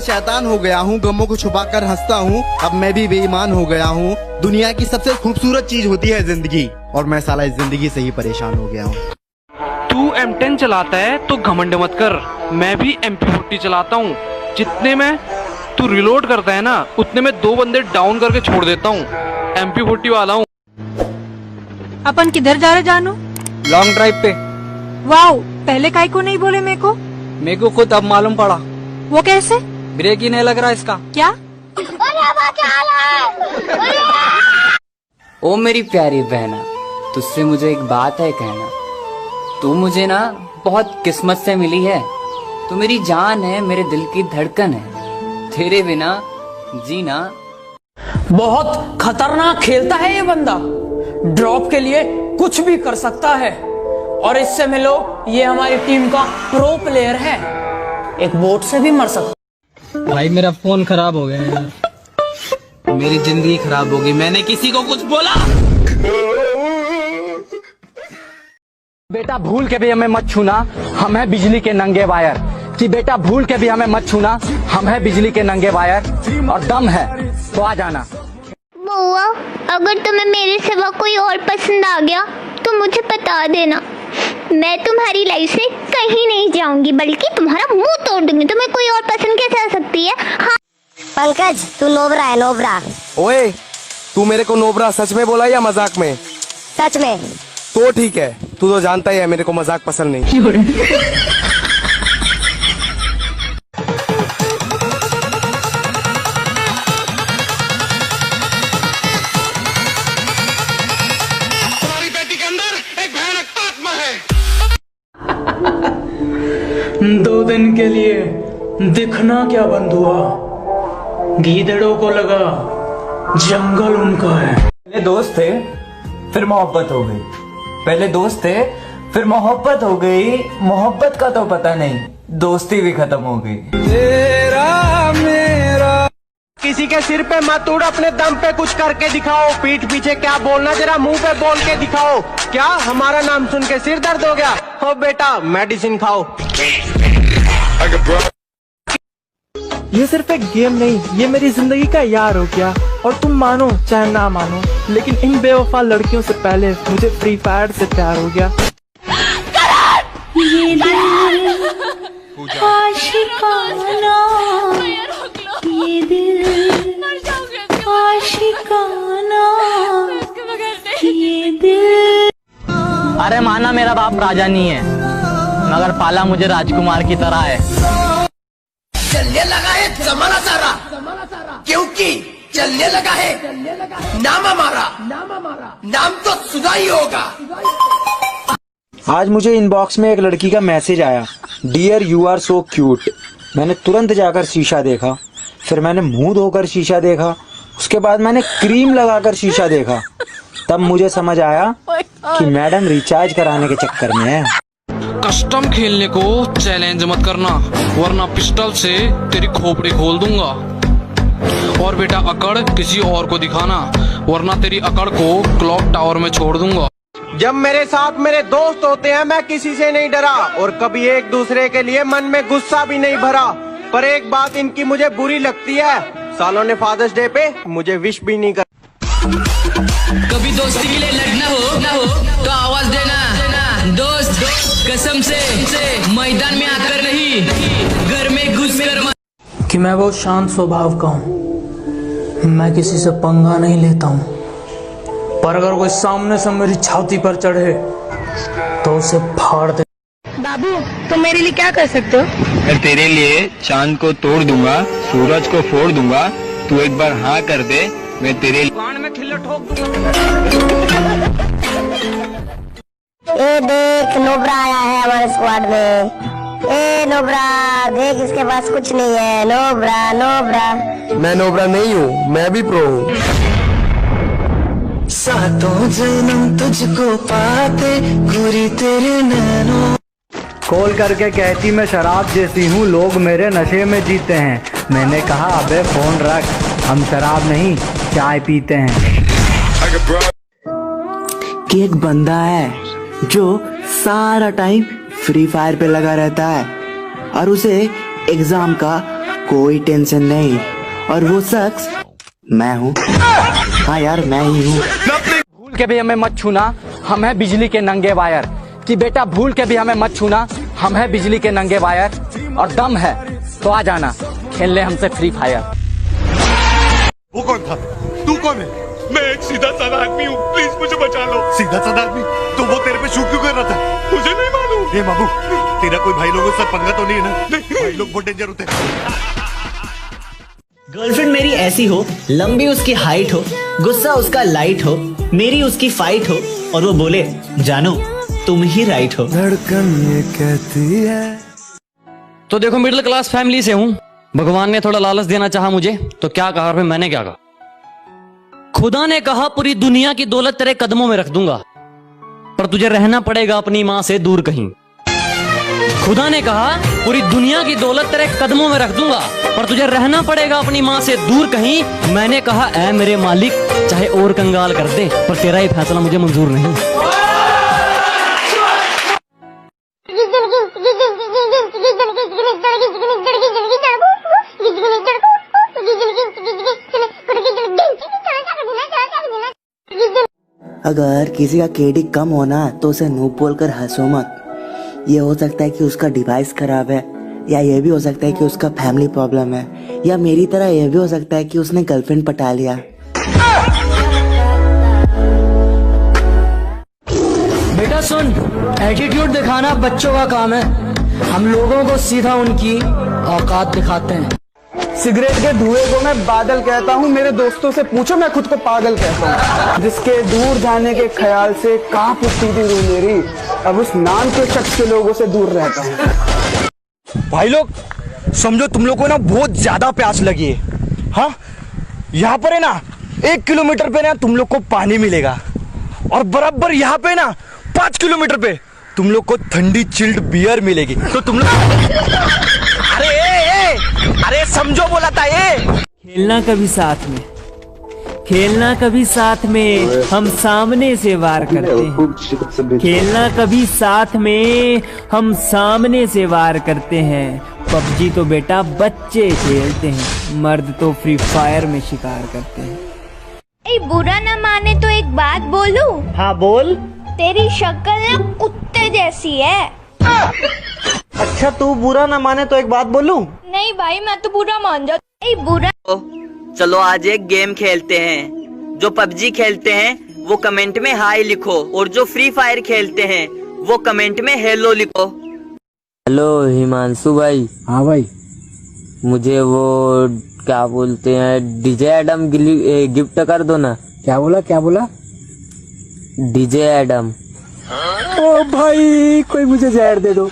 शैतान हो गया हूँ, गमों को छुपाकर हंसता हूँ, अब मैं भी बेईमान हो गया हूँ। दुनिया की सबसे खूबसूरत चीज होती है जिंदगी, और मैं साला इस जिंदगी से ही परेशान हो गया हूँ। तू M10 चलाता है तो घमंड मत कर, मैं भी MP40 चलाता हूँ। जितने में तू रिलोड करता है ना, उतने में 2 बंदे डाउन करके छोड़ देता हूँ। MP40 वाला हूँ। अपन किधर जा रहे जानू? लॉन्ग ड्राइव पे। वाओ, पहले काहे को नहीं बोले मेरे को खुद अब मालूम पड़ा। वो कैसे? ब्रेक ही नहीं लग रहा इसका। क्या? ओ मेरी प्यारी बहना, तुझसे मुझे एक बात है कहना। तू मुझे ना बहुत किस्मत से मिली है। तू मेरी जान है, मेरे दिल की धड़कन है। तेरे बिना जीना। बहुत खतरनाक खेलता है ये बंदा, ड्रॉप के लिए कुछ भी कर सकता है। और इससे मिलो, ये हमारी टीम का प्रो प्लेयर है, एक बोट से भी मर सकता। भाई मेरा फोन खराब हो गया यार। मेरी जिंदगी खराब हो गई, मैंने किसी को कुछ बोला? बेटा भूल के भी हमें मत छूना, हम है बिजली के नंगे वायर। कि बेटा भूल के भी हमें मत छूना, हम है बिजली के नंगे वायर। और दम है तो आ जाना। बुआ, अगर तुम्हें मेरे सिवा कोई और पसंद आ गया तो मुझे बता देना। मैं तुम्हारी लाइफ से कहीं नहीं जाऊंगी, बल्कि तुम्हारा मुंह तोड़ दूंगी। तुम्हें कोई और पसंद कैसे आ सकती है? हाँ पंकज, तू नोबरा है, नोबरा। ओए, तू मेरे को नोबरा सच में बोला या मजाक में? सच में। तो ठीक है, तू तो जानता ही है मेरे को मजाक पसंद नहीं। तुम्हारी बेटी के अंदर एक भयानक आत्मा है। 2 दिन के लिए दिखना क्या बंद हुआ, गीदड़ों को लगा जंगल उनका है। पहले दोस्त थे फिर मोहब्बत हो गई, पहले दोस्त थे फिर मोहब्बत हो गई। मोहब्बत का तो पता नहीं, दोस्ती भी खत्म हो गई। तेरा मेरा किसी के सिर पे मत उड़, अपने दम पे कुछ करके दिखाओ। पीठ पीछे क्या बोलना, जरा मुंह पे बोल के दिखाओ। क्या हमारा नाम सुन के सिर दर्द हो गया? हो बेटा, मेडिसिन खाओ। ये सिर्फ एक गेम नहीं, ये मेरी जिंदगी का यार हो गया। और तुम मानो चाहे ना मानो, लेकिन इन बेवफा लड़कियों से पहले मुझे फ्री फायर से प्यार हो गया। ये दिल आशिकाना, ये दिल आशिकाना, ये दिल। अरे माना मेरा बाप राजा नहीं है, मगर पाला मुझे राजकुमार की तरह है। चलने लगा है जमाना सारा, क्योंकि चलने लगा है नाम हमारा, नाम तो सुधा ही होगा। आज मुझे इनबॉक्स में एक लड़की का मैसेज आया, dear you are so cute. मैंने तुरंत जाकर शीशा देखा, फिर मैंने मुंह धोकर शीशा देखा, उसके बाद मैंने क्रीम लगाकर शीशा देखा। तब मुझे समझ आया कि मैडम रिचार्ज कराने के चक्कर में है। कस्टम खेलने को चैलेंज मत करना, वरना पिस्टल से तेरी खोपड़ी खोल दूंगा। और बेटा अकड़ किसी और को दिखाना, वरना तेरी अकड़ को क्लॉक टावर में छोड़ दूंगा। जब मेरे साथ मेरे दोस्त होते हैं, मैं किसी से नहीं डरा और कभी एक दूसरे के लिए मन में गुस्सा भी नहीं भरा। पर एक बात इनकी मुझे बुरी लगती है, सालों ने फादर्स डे पे मुझे विश भी नहीं कर। कभी दोस्ती के लिए लड़ना हो तो आवाज देना। दोस्त कसम से मैदान में आकर नहीं, घर में घुसकर। कि मैं बहुत शांत स्वभाव का हूँ, मैं किसी से पंगा नहीं लेता हूँ। पर अगर कोई सामने से मेरी छाती पर चढ़े तो उसे फाड़ दे। बाबू, तुम मेरे लिए क्या कर सकते हो? मैं तेरे लिए चांद को तोड़ दूंगा, सूरज को फोड़ दूंगा। तू एक बार हाँ कर दे, मैं तेरे कान में खिल्ला ठोक दूंगा। ए देख, नोबरा आया है हमारे स्क्वाड में। ए नोबरा, देख इसके पास कुछ नहीं है। नोबरा नोबरा। मैं नोबरा नहीं हूँ, मैं भी प्रो हूँ। सातों जन्म तुझको पाते गोरी तेरे नैनों। कॉल करके कहती मैं शराब जैसी हूँ, लोग मेरे नशे में जीते हैं। मैंने कहा अबे फोन रख, हम शराब नहीं चाय पीते हैं। कि एक बंदा है जो सारा टाइम फ्री फायर पे लगा रहता है और उसे एग्जाम का कोई टेंशन नहीं। और वो शख्स मैं हूँ। हाँ यार मैं ही हूँ। भूल के भी हमें मत छूना, हम हैं बिजली के नंगे वायर। कि बेटा भूल के भी हमें मत छूना, हम हैं बिजली के नंगे वायर। और दम है तो आ जाना, खेल ले हमसे फ्री फायर। वो कौन था? तू कौन है? मैं एक सीधा साधा आदमी हूँ, प्लीज मुझे बचा लो। सीधा साधा आदमी? तो वो तेरे पे शूट क्यों कर रहा था? मुझे नहीं मालूम। ये बाबू, तेरा कोई भाई लोगों से पंगा तो नहीं है ना? नहीं, भाई लोग बहुत डेंजर होते हैं। गर्लफ्रेंड मेरी ऐसी हो, लंबी उसकी हाइट हो, गुस्सा उसका लाइट हो, मेरी उसकी फाइट हो, और वो बोले जानो तुम ही राइट हो। धड़कन ये कहती है। तो देखो मिडिल क्लास फैमिली से हूँ, भगवान ने थोड़ा लालच देना चाहा मुझे, तो क्या कहा और फिर मैंने क्या कहा। खुदा ने कहा पूरी दुनिया की दौलत तेरे कदमों में रख दूंगा, पर तुझे रहना पड़ेगा अपनी माँ से दूर कहीं। खुदा ने कहा पूरी दुनिया की दौलत तेरे कदमों में रख दूंगा, पर तुझे रहना पड़ेगा अपनी माँ से दूर कहीं। मैंने कहा ऐ मेरे मालिक, चाहे और कंगाल कर दे, पर तेरा ये फैसला मुझे मंजूर नहीं। अगर किसी का केडी कम होना तो उसे नूब बोलकर हंसो मत। ये हो सकता है कि उसका डिवाइस खराब है, या ये भी हो सकता है कि उसका फैमिली प्रॉब्लम है, या मेरी तरह ये भी हो सकता है कि उसने गर्लफ्रेंड पटा लिया। बेटा सुन, एटीट्यूड दिखाना बच्चों का काम है, हम लोगों को सीधा उनकी औकात दिखाते हैं। सिगरेट के धुएं को मैं बादल कहता हूँ, मेरे दोस्तों से पूछो मैं खुद को पागल कहता हूँ। जिसके दूर जाने के ख्याल से कांप उठती थी रूह मेरी, अब उस नाम के शख्स के लोगों से दूर रहता हूँ। भाई लोग समझो तुम लोग को ना बहुत ज्यादा प्यास लगी है। हाँ, यहाँ पर है ना 1 किलोमीटर पे ना तुम लोग को पानी मिलेगा, और बराबर यहाँ पे ना 5 किलोमीटर पे तुम लोग को ठंडी चिल्ड बियर मिलेगी। तो तुम लोग अरे समझो बोला था ये। खेलना कभी साथ में, खेलना कभी साथ में, हम सामने से वार करते हैं। खेलना कभी साथ में, हम सामने से वार करते हैं। पबजी तो बेटा बच्चे खेलते हैं, मर्द तो फ्री फायर में शिकार करते हैं। ए बुरा न माने तो एक बात बोलूं? हाँ बोल। तेरी शक्ल ना कुत्ते जैसी है। अच्छा तू बुरा ना माने तो एक बात बोलूं? नहीं भाई मैं तो बुरा मान जाता। ए बुरा। चलो आज एक गेम खेलते हैं। जो पबजी खेलते हैं वो कमेंट में हाई लिखो, और जो फ्री फायर खेलते हैं वो कमेंट में हेलो लिखो। हेलो हिमांशु भाई। हाँ भाई। मुझे वो क्या बोलते हैं डीजे एडम गिफ्ट कर दो ना। क्या बोला? DJ Adam. ओ भाई कोई मुझे जहर दे दो।